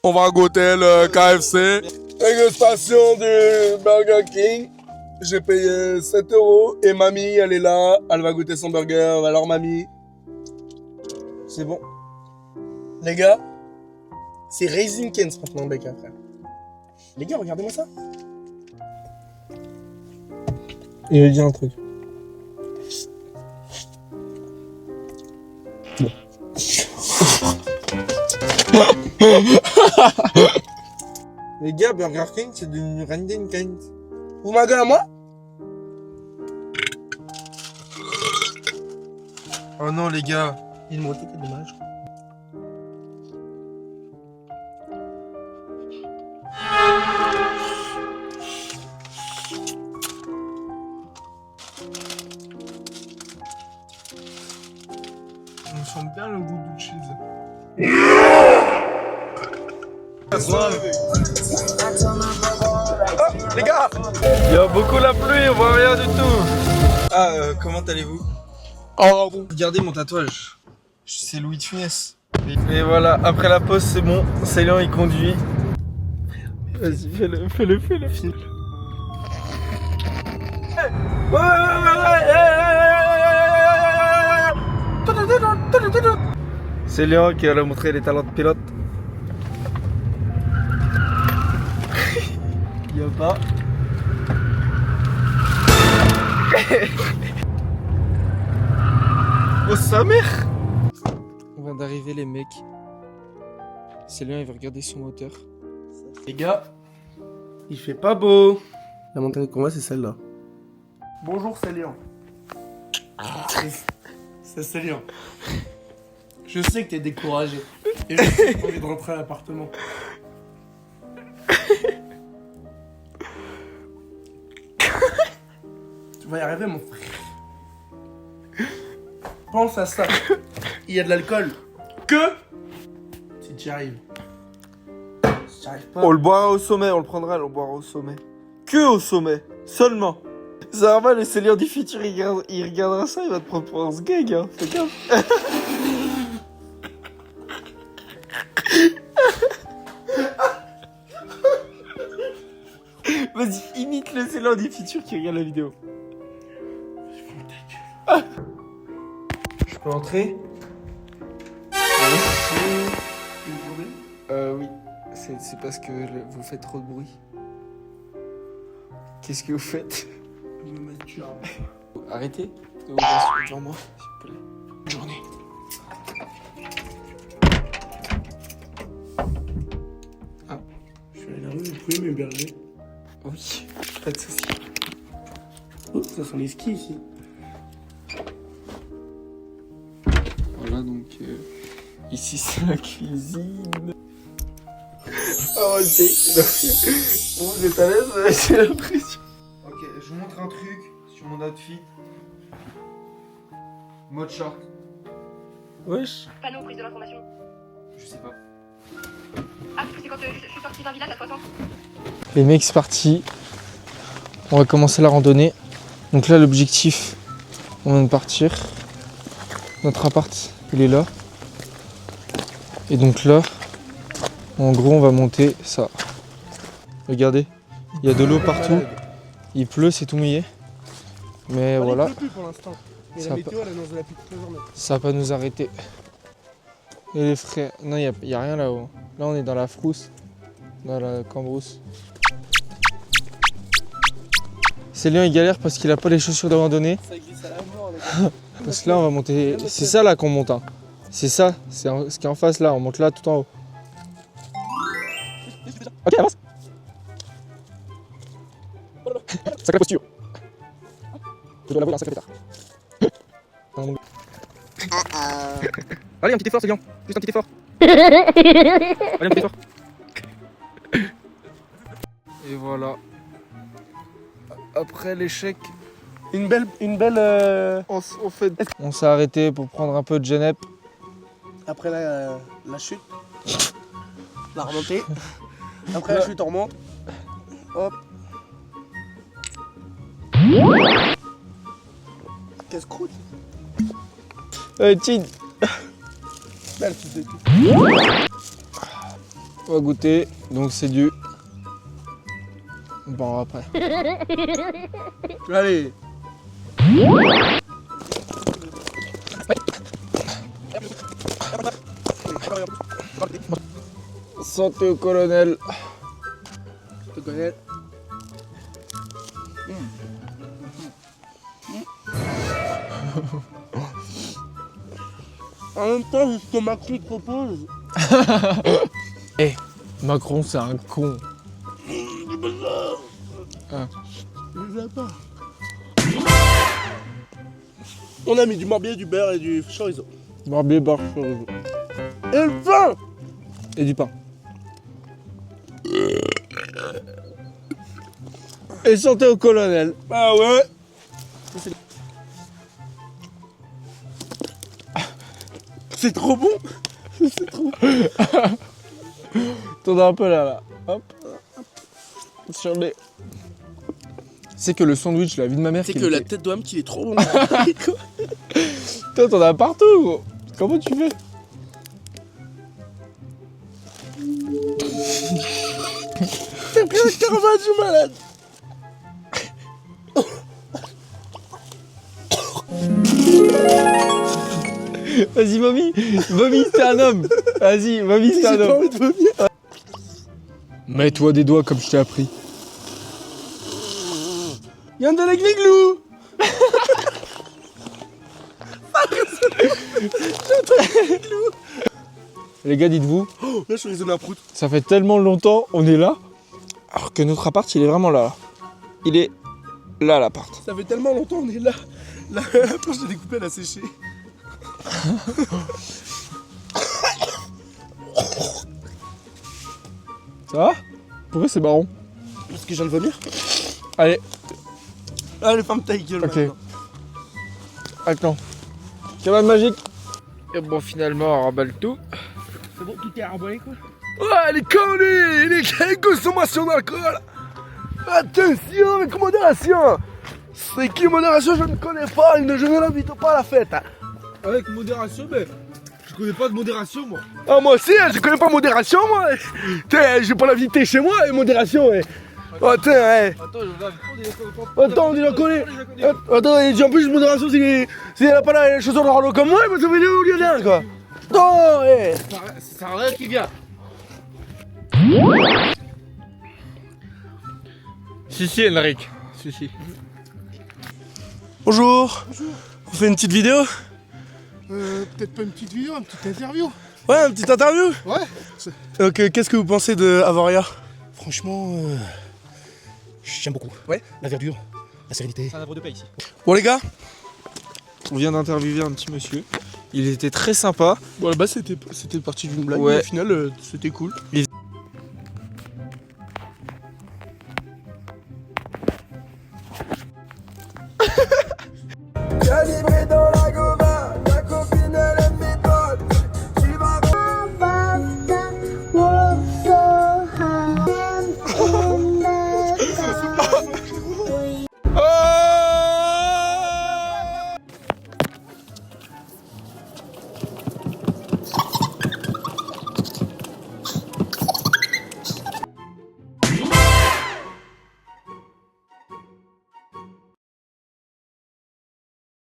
On va goûter le KFC. Dégustation du Burger King. J'ai payé 7 € et mamie, elle est là. Elle va goûter son burger. Alors mamie, c'est bon. Les gars, c'est Raising Cane's maintenant, les gars, frère. Les gars, regardez-moi ça. Il va dire un truc. Bon. Les gars, Burger King, c'est devenu Raising Cane's. Vous m'avez à moi? Oh non, les gars. Il m'a été dommage. On sent bien le goût du cheese. Les gars, Il y a beaucoup la pluie, on voit rien du tout. comment allez-vous? Oh bon. Regardez mon tatouage. C'est Louis de Funès. Et voilà, après la pause, c'est bon. Célian, il conduit. Vas-y, fais-le. Célian qui va montrer les talents de pilote. Il y a pas. Oh sa mère! On vient d'arriver les mecs. Célian il va regarder son moteur. Les gars, il fait pas beau. La montagne qu'on voit, c'est celle-là. Bonjour Célian. C'est Célian. Je sais que t'es découragé. Et je sais que t'as envie de rentrer à l'appartement. Tu vas y arriver, mon frère. Pense à ça. Il y a de l'alcool. Que si tu y arrives. Si tu n'y arrives pas. On le boira au sommet, on le prendra, on le boira au sommet. Que au sommet, seulement. C'est normal, le Célian du futur, il regardera ça, il va te prendre pour un sgeg, hein. Fais gaffe. Vas-y, imite le Célian du futur qui regarde la vidéo. Je peux entrer? Oui. C'est parce que vous faites trop de bruit. Qu'est-ce que vous faites? Je me mets dessus. Arrêtez de vous rassurer devant moi, s'il vous plaît. Bonne journée. Ah. Je suis allé à la rue, vous pouvez m'héberger? Oui, pas de soucis. Oh, ça sent les skis ici. Voilà donc ici c'est la cuisine. Oh vous êtes à l'aise, j'ai l'impression. Ok, je vous montre un truc sur mon outfit. Mode short. Wesh. Panneau, prise de l'information. Je sais pas. Ah, c'est quand je suis sorti d'un village à 60. Les mecs c'est parti. On va commencer la randonnée. Donc là l'objectif, on vient de partir. Notre appart, il est là. Et donc là, en gros on va monter ça. Regardez, il y a de l'eau partout. Il pleut, c'est tout mouillé. Mais voilà, Il pleut plus pour l'instant. Mais Ça la va météo, elle annonce de la pluie toute la journée. ça va pas nous arrêter. Et les frères, non il y a rien là-haut. Là on est dans la frousse, dans la cambrousse. Célian il galère parce qu'il a pas les chaussures de randonnée. Ça glisse à la mort, les gars. Parce que là on va monter, c'est ça là qu'on monte. Hein. C'est ça, c'est ce qui est en face là, on monte là tout en haut. Ok avance. Sacrée posture. Je dois l'avouer un sacré pétard. Allez un petit effort Célian, juste un petit effort. Allez un petit effort. Et voilà. Après l'échec, Une belle. on s'est arrêté pour prendre un peu de Genep. Après la chute. La remontée. Après la chute, on remonte. Hop. Casse-croûte. Chin. Merci, c'est tout. On va goûter, donc c'est du... Bon, après. Allez. Santé au colonel. Je te connais. En même temps, c'est ce que Macron propose. Macron, c'est un con. On a mis du morbier, du beurre et du chorizo. Barbier, barre, chorizo. Et le pain. Et du pain. Et santé au colonel. Ah ouais. C'est trop bon. T'en as un peu là. Hop. Sur les... C'est que le sandwich, la vie de ma mère... C'est qu'il que la était- tête d'homme qu'il est trop bon. Toi, t'en as partout, gros. Comment tu fais? T'as pris un caravane du malade. Vas-y, vomis. Vomis, t'es un homme. Vas-y, vomis, J'ai t'es un pas homme. envie de vomir. Mets-toi des doigts comme je t'ai appris. Yann de la Gléglou. Les gars, dites-vous, Oh, là, je suis raisonné à prout. ça fait tellement longtemps on est là, alors que notre appart, il est vraiment là. Il est là, l'appart. Ça fait tellement longtemps, on est là. La planche de découpé, elle a séché. Ça va? Pourquoi c'est marron? Parce que je viens de vomir. Allez, Allez, ferme ta gueule. Ok. maintenant. attends. Cabane magique. Et bon, finalement, on remballe tout. C'est bon, tout est arbolé, quoi. Ouais, les conneries, les consommations d'alcool. Attention, avec modération. C'est qui modération, je ne connais pas, je ne l'invite pas à la fête. Avec modération, mais je connais pas de modération, moi. Ah, moi aussi, je connais pas modération, moi. T'es, je vais pas l'inviter chez moi, et modération. Oh, tiens, Attends, je Attends, on dit la connaît. Attends, et en plus, modération, si elle a pas la chaussure de Rollo comme moi, elle va se venir au lieu d'un, quoi. Non, Ça sert à rien qui vient. Si, Henrik. Si. Bonjour. On fait une petite vidéo? Peut-être pas une petite vidéo, une petite interview. Ouais, une petite interview. Ouais. Donc, qu'est-ce que vous pensez de Avoria? Franchement, j'aime beaucoup. Ouais. La verdure, la sérénité. C'est un arbre de paix ici. Bon, les gars, On vient d'interviewer un petit monsieur. Il était très sympa. bon, là-bas, c'était parti d'une blague, Ouais. mais au final, c'était cool.